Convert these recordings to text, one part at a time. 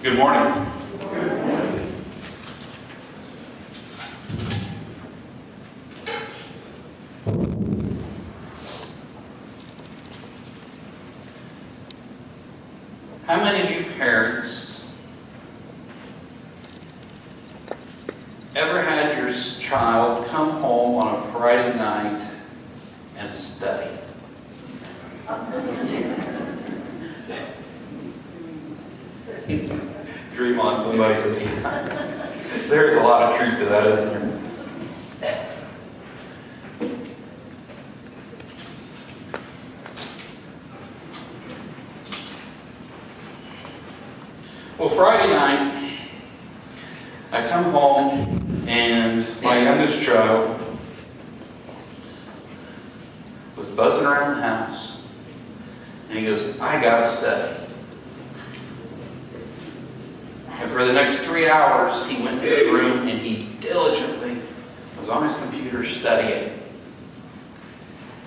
Good morning. How many of you parents ever had your child come home on a Friday night and study? Dream on, somebody says, yeah. There's a lot of truth to that, isn't there? Well, Friday night, I come home and my youngest child was buzzing around the house and he goes, I gotta study. And for the next 3 hours, he went to his room and he diligently was on his computer studying.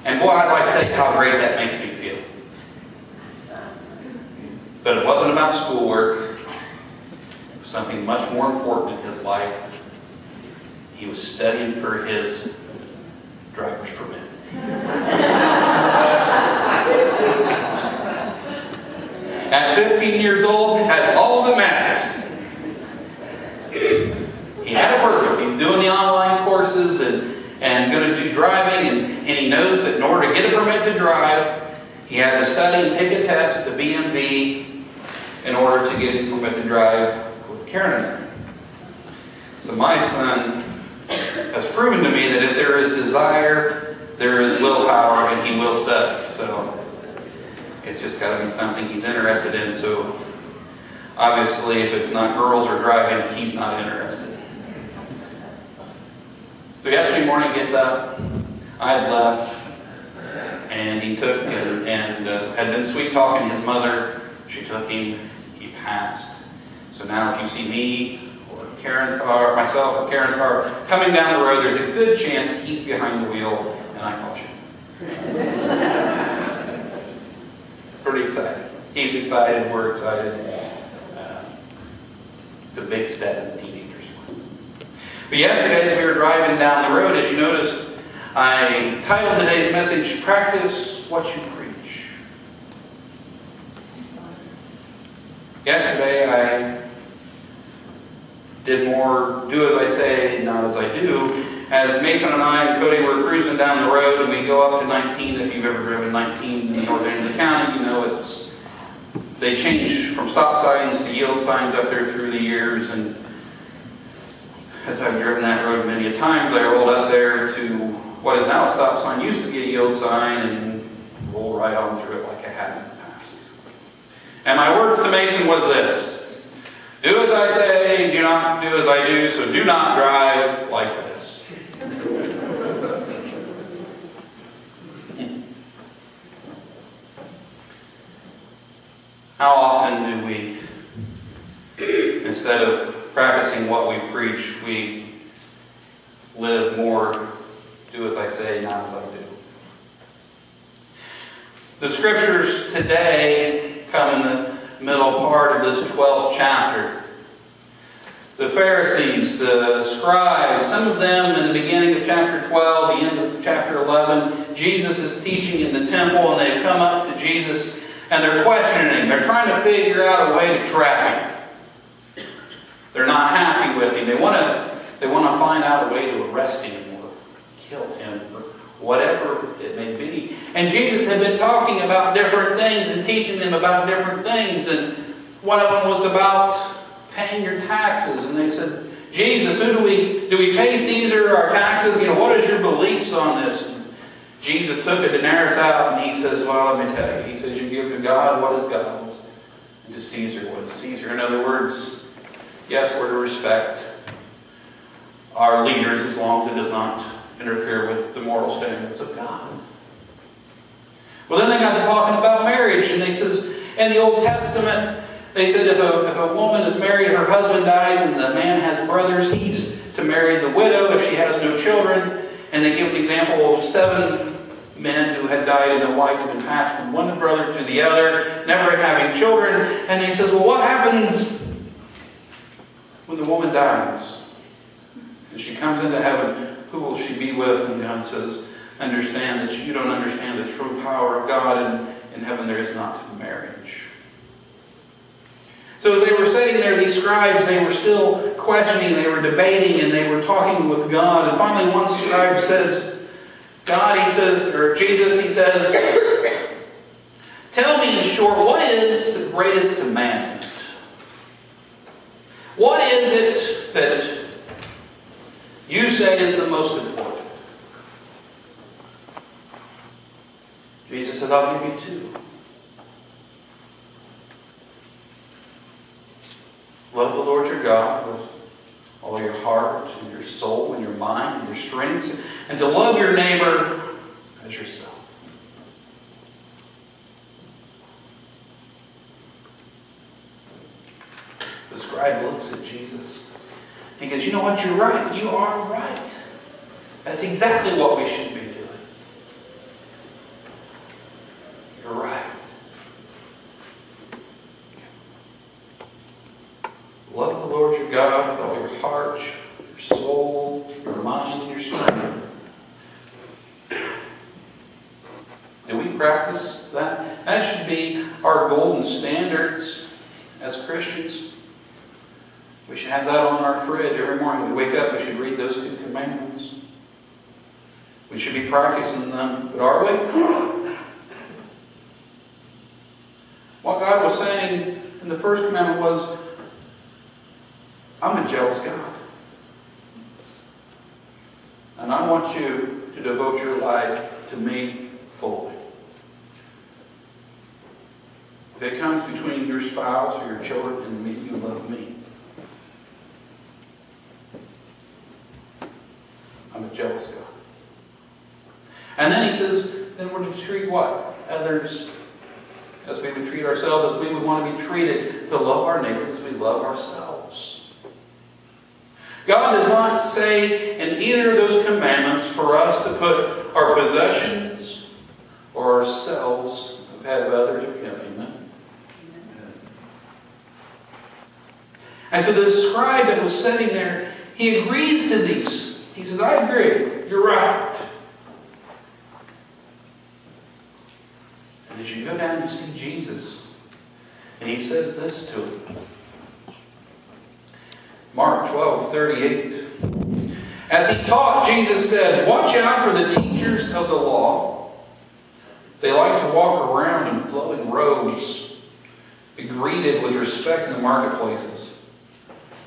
And boy, I'd like to tell you how great that makes me feel. But it wasn't about schoolwork. It was something much more important in his life. He was studying for his driver's permit. At 15 years old, that's all that matters. He had a purpose. He's doing the online courses and going to do driving, and he knows that in order to get a permit to drive, he had to study and take a test at the BMV in order to get his permit to drive with Karen and I. So my son has proven to me that if there is desire, there is willpower, and he will study. So it's just got to be something he's interested in. So obviously, if it's not girls or driving, he's not interested. So yesterday morning, he gets up. I had left, and he took and had been sweet talking his mother. She took him. He passed. So now, if you see me or Karen's car, myself or Karen's car coming down the road, there's a good chance he's behind the wheel, and I caution. Pretty excited. He's excited. We're excited. It's a big step in teenagers. But yesterday, as we were driving down the road, as you noticed, I titled today's message, Practice What You Preach. Yesterday, I did more do as I say, not as I do. As Mason and I and Cody were cruising down the road, and we go up to 19. If you've ever driven 19 in the north end of the county, you know they changed from stop signs to yield signs up there through the years. And as I've driven that road many a times, I rolled up there to what is now a stop sign, used to be a yield sign, and rolled right on through it like I had in the past. And my words to Mason was this: do as I say, do not do as I do, so do not drive like this. How often do we, instead of practicing what we preach, we live more do as I say, not as I do? The scriptures today come in the middle part of this 12th chapter. The Pharisees, the scribes, some of them in the beginning of chapter 12, the end of chapter 11, Jesus is teaching in the temple, and they've come up to Jesus and they're questioning him. They're trying to figure out a way to trap him. They're not happy with him. They want to find out a way to arrest him or kill him or whatever it may be. And Jesus had been talking about different things and teaching them about different things. And one of them was about paying your taxes. And they said, Jesus, do we pay Caesar our taxes? What is your beliefs on this? Jesus took a denarius out and he says, well, let me tell you. He says, you give to God what is God's, and to Caesar what is Caesar. In other words, yes, we're to respect our leaders as long as it does not interfere with the moral standards of God. Well, then they got to talking about marriage, and they says, in the Old Testament, they said if a woman is married, her husband dies, and the man has brothers, he's to marry the widow if she has no children. And they give an example of 7 men who had died and the wife had been passed from one brother to the other, never having children. And he says, well, what happens when the woman dies and she comes into heaven, who will she be with? And God says, understand that you don't understand the true power of God, and in heaven there is not marriage. So as they were sitting there, these scribes, they were still questioning, they were debating, and they were talking with God. And finally one scribe says, Jesus, he says, tell me in short, what is the greatest commandment? What is it that you say is the most important? Jesus says, I'll give you two. Love the Lord your God with all your heart and your soul and your mind and your strength, and to love your neighbor as yourself. The scribe looks at Jesus. He goes, you know what? You're right. You are right. That's exactly what we should be doing. You're right. Love the Lord your God with all your heart, your soul, your mind, and your strength. Do we practice that? That should be our golden standards as Christians. We should have that on our fridge every morning. We wake up, we should read those two commandments. We should be practicing them. But are we? What God was saying in the first commandment was, I'm a jealous God. And I want you to devote your life to me fully. If it comes between your spouse or your children and me, you love me. I'm a jealous God. And then he says, then we're to treat what? Others as we would treat ourselves, as we would want to be treated, to love our neighbors as we love ourselves. God does not say in either of those commandments for us to put our possessions or ourselves ahead of others or Him. Amen? And so the scribe that was sitting there, he agrees to these. He says, I agree. You're right. And as you go down, you see Jesus. And he says this to him. Mark 12:38. As he taught, Jesus said, watch out for the teachers of the law. They like to walk around in flowing robes, be greeted with respect in the marketplaces,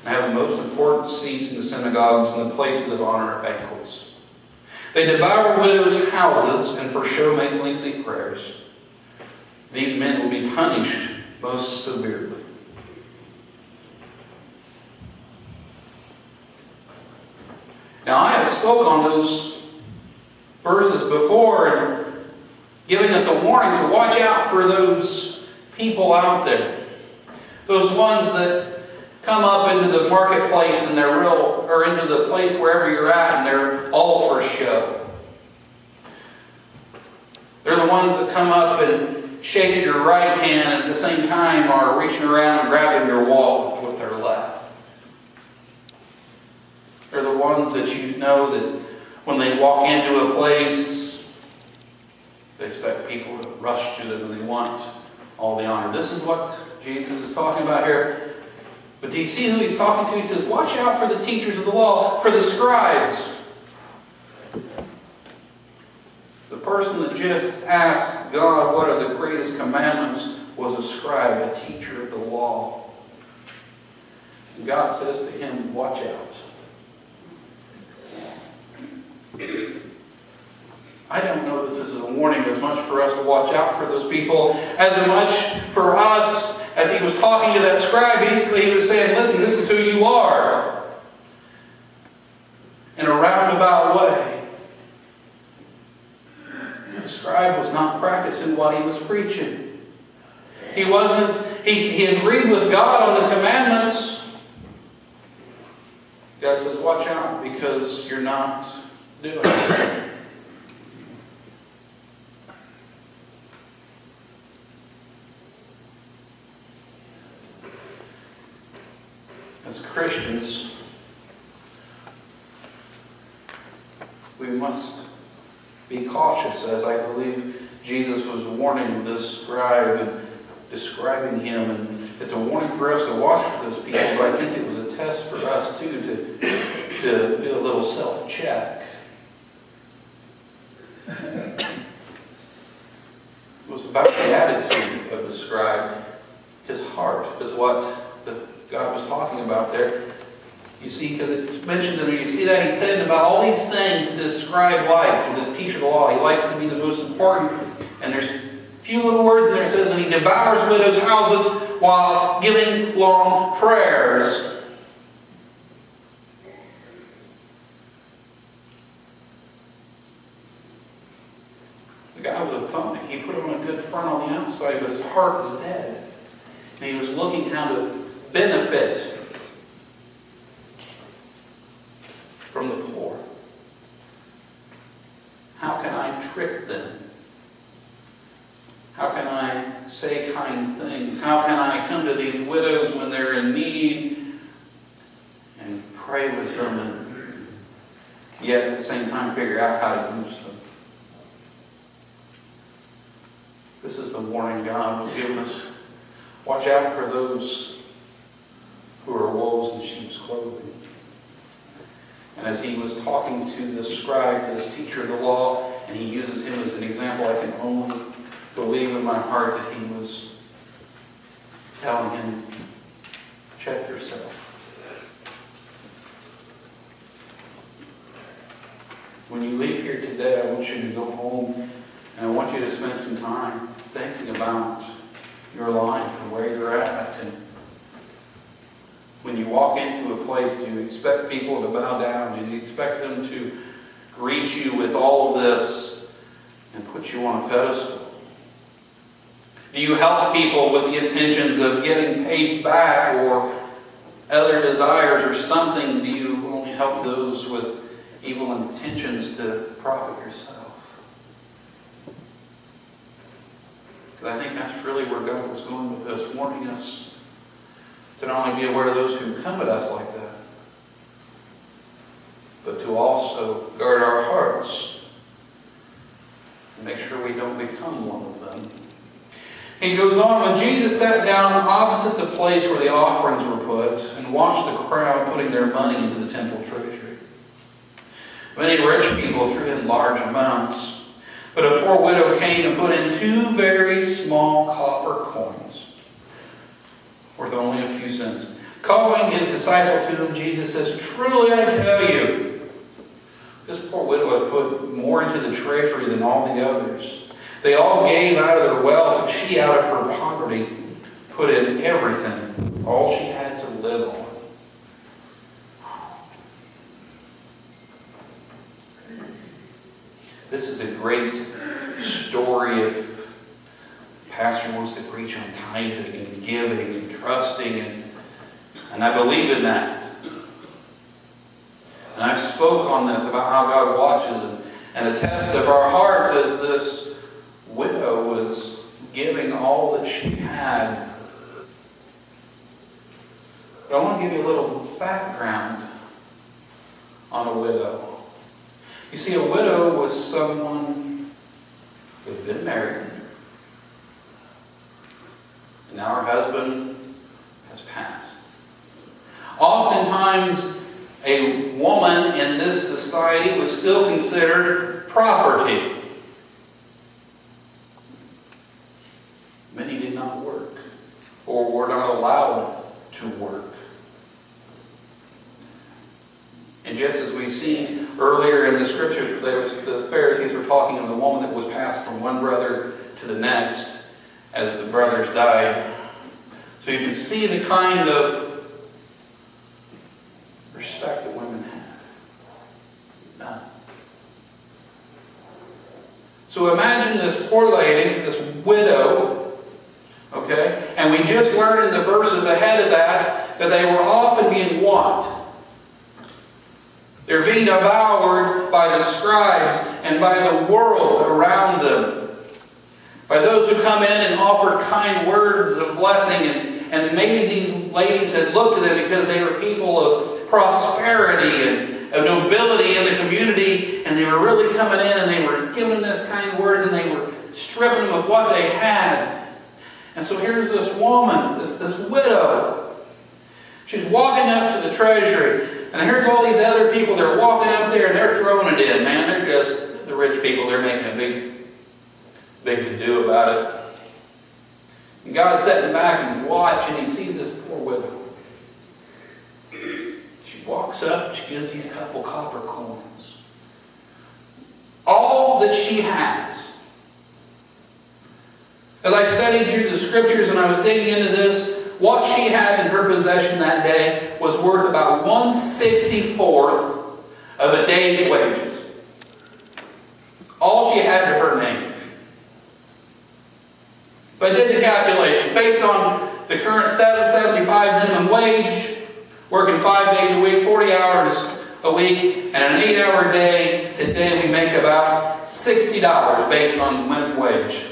and have the most important seats in the synagogues and the places of honor at banquets. They devour widows' houses and for show make lengthy prayers. These men will be punished most severely. Now, I have spoken on those verses before and giving us a warning to watch out for those people out there. Those ones that come up into the marketplace and they're real, or into the place wherever you're at and they're all for show. They're the ones that come up and shake your right hand and at the same time are reaching around and grabbing your wallet with their left. They're the ones that you know that when they walk into a place, they expect people to rush to them and they want all the honor. This is what Jesus is talking about here. But do you see who he's talking to? He says, watch out for the teachers of the law, for the scribes. The person that just asked God what are the greatest commandments was a scribe, a teacher of the law. And God says to him, watch out. I don't know this is a warning as much for us to watch out for those people as much for us. As he was talking to that scribe, basically he was saying, listen, this is who you are. In a roundabout way. The scribe was not practicing what he was preaching. He agreed with God on the commandments. God says, watch out because you're not doing it. as Christians, we must be cautious, as I believe Jesus was warning this scribe and describing him. And it's a warning for us to watch for those people, but I think it was a test for us too to do a little self-check. It was about the attitude of the scribe. His heart is what God was talking about there. You see, because it mentions in there, you see that he's saying about all these things that this scribe likes, or this teacher of the law. He likes to be the most important. And there's a few little words in there. It says, and he devours widows' houses while giving long prayers. The guy was a phony. He put on a good front on the outside, but his heart was dead. And he was looking how to benefit from the poor. How can I trick them? How can I say kind things? How can I come to these widows when they're in need and pray with them, and yet at the same time figure out how to use them? This is the warning God was giving us. Watch out for those who are wolves in sheep's clothing. And as he was talking to this scribe, this teacher of the law, and he uses him as an example, I can only believe in my heart that he was telling him, check yourself. When you leave here today, I want you to go home and I want you to spend some time thinking about your life and where you're at. And when you walk into a place, do you expect people to bow down? Do you expect them to greet you with all of this and put you on a pedestal? Do you help people with the intentions of getting paid back or other desires or something? Do you only help those with evil intentions to profit yourself? Because I think that's really where God was going with this, warning us to not only be aware of those who come at us like that, but to also guard our hearts and make sure we don't become one of them. He goes on, when Jesus sat down opposite the place where the offerings were put and watched the crowd putting their money into the temple treasury. Many rich people threw in large amounts, but a poor widow came and put in 2 very small copper coins, worth only a few cents. Calling his disciples to him, Jesus says, truly I tell you, this poor widow has put more into the treasury than all the others. They all gave out of their wealth, but she out of her poverty put in everything, all she had to live on. This is a great story if the pastor wants to preach on tithing and giving and trusting, and I believe in that. And I've spoke on this about how God watches and a test of our hearts as this widow was giving all that she had. But I want to give you a little background on a widow. You see, a widow was someone who had been married, and now her husband has passed. Oftentimes, a woman in this society was still considered property. Many did not work, or were not allowed to work. And just as we've seen earlier in the scriptures, the Pharisees were talking of the woman that was passed from one brother to the next as the brothers died. So you can see the kind of respect that women had. None. So imagine this poor lady, this widow, okay? And we just learned in the verses ahead of that they were often being what? They're being devoured by the scribes and by the world around them. By those who come in and offer kind words of blessing And maybe these ladies had looked to them because they were people of prosperity and of nobility in the community, and they were really coming in and they were giving this kind of words, and they were stripping them of what they had. And so here's this woman, this widow. She's walking up to the treasury, and here's all these other people. They're walking up there and they're throwing it in, man. They're just the rich people. They're making a big to-do about it. And God's sitting back and he's watching. He sees this poor widow. She walks up. She gives these couple copper coins. All that she has. As I studied through the scriptures and I was digging into this, what she had in her possession that day was worth about 1/64 of a day's wages. All she had to her name. So I did the calculations. Based on the current $7.75 minimum wage, working 5 days a week, 40 hours a week, and an 8-hour day, today we make about $60 based on minimum wage.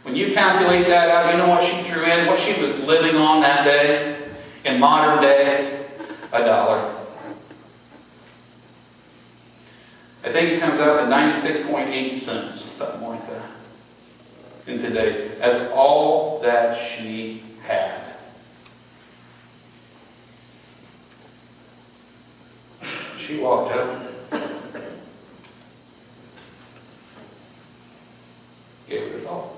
When you calculate that out, you know what she threw in? What she was living on that day? In modern day, $1. I think it comes out to 96.8 cents, something like that. In today's, that's all that she had. She walked up, gave it all.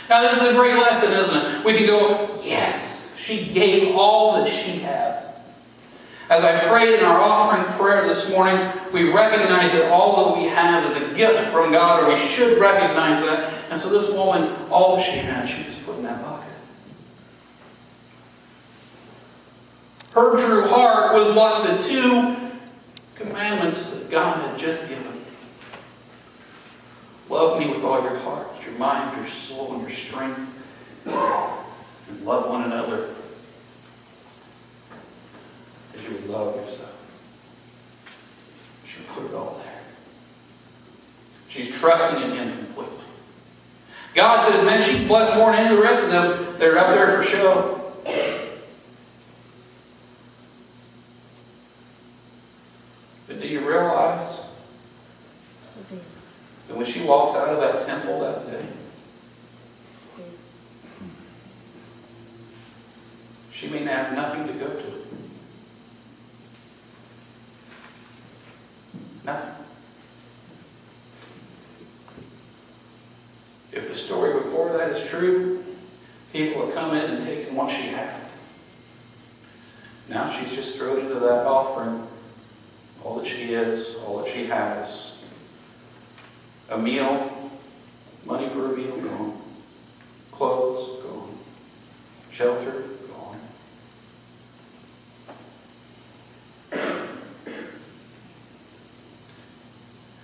Now this is a great lesson, isn't it? We can go, yes, she gave all that she has. As I prayed in our offering prayer this morning, we recognize that all that we have is a gift from God, or we should recognize that. And so this woman, all that she had, she just put in that bucket. Her true heart was what the 2 commandments that God had just given. Love me with all your heart, your mind, your soul, and your strength. And love one another as you would love yourself. She put it all there. She's trusting in Him completely. God says, man, she's blessed more than any of the rest of them. They're up there for show. But do you realize that when she walks out of that temple that day, she may have nothing to go to. Nothing. If the story before that is true, people have come in and taken what she had. Now she's just thrown into that offering all that she is, all that she has. A meal, money for a meal, gone. Clothes, gone. Shelter, gone.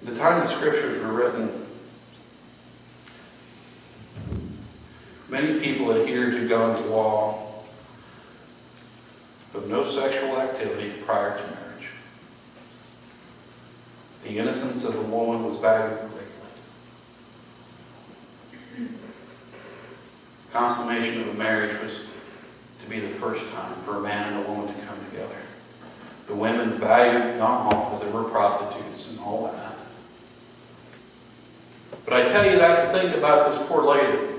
The time the scriptures were written, many people adhered to God's law of no sexual activity prior to marriage. The innocence of a woman was valued greatly. Consummation of a marriage was to be the first time for a man and a woman to come together. The women valued not all, because there were prostitutes and all that. But I tell you that to think about this poor lady.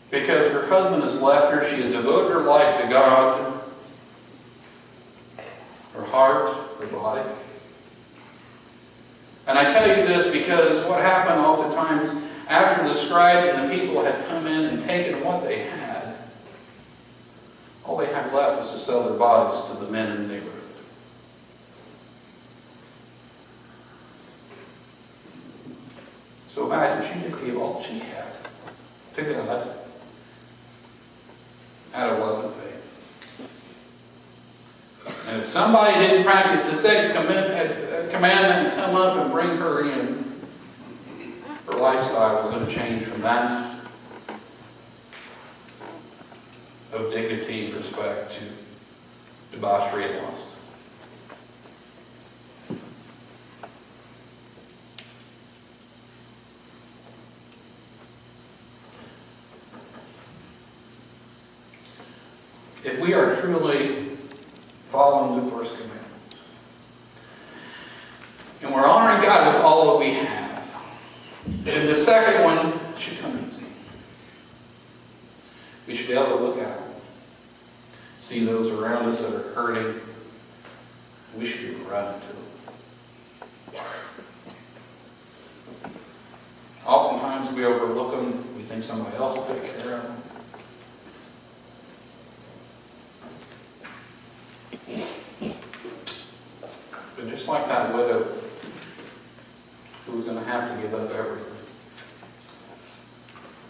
Because her husband has left her, she has devoted her life to God, her heart, her body. And I tell you this because what happened oftentimes after the scribes and the people had come in and taken what they had, all they had left was to sell their bodies to the men in the neighborhood. So imagine, she just gave all she had to God out of love and faith. And if somebody didn't practice the second commandment and come up and bring her in, her lifestyle was going to change from that of dignity and respect to debauchery and lust. if we are truly following the first commandment, and we're honoring God with all that we have, then the second one should come easy. We should be able to look out, see those around us that are hurting. We should be able to run to them. Oftentimes we overlook them. We think somebody else will take care of them. But just like that widow who was going to have to give up everything.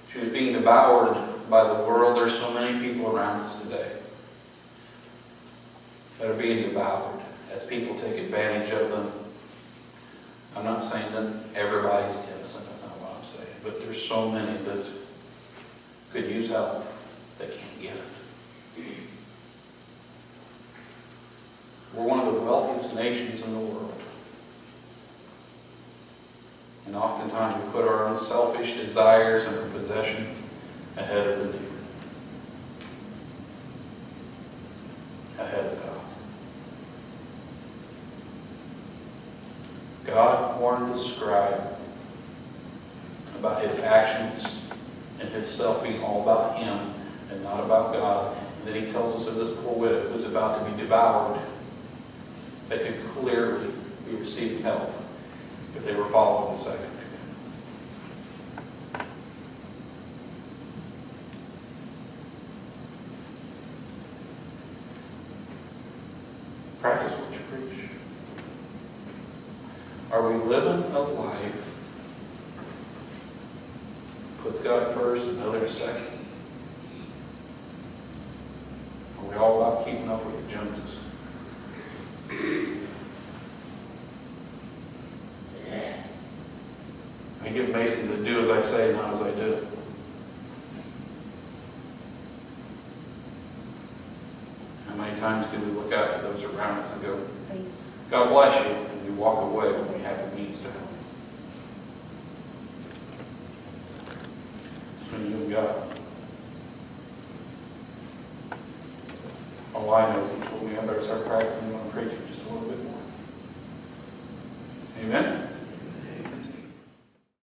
She was being devoured by the world. There's so many people around us today that are being devoured as people take advantage of them. I'm not saying that everybody's innocent. That's not what I'm saying. But there's so many that could use help that can't get it. We're one of the wealthiest nations in the world. And oftentimes we put our own selfish desires and our possessions ahead of the neighbor. Ahead of God. God warned the scribe about his actions and his self being all about him and not about God. And then he tells us of this poor widow who's about to be devoured that could clearly be receiving help if they were following the second commandment. Practice what you preach. Are we living a life puts God first and others second? Are we all about keeping up with the Joneses? I give Mason to do as I say, not as I do. How many times do we look out to those around us and go, God bless you, and we walk away when we have the means to help? Between you and God. All I know is he told me I better start practicing when I'm preaching just a little bit more. Amen?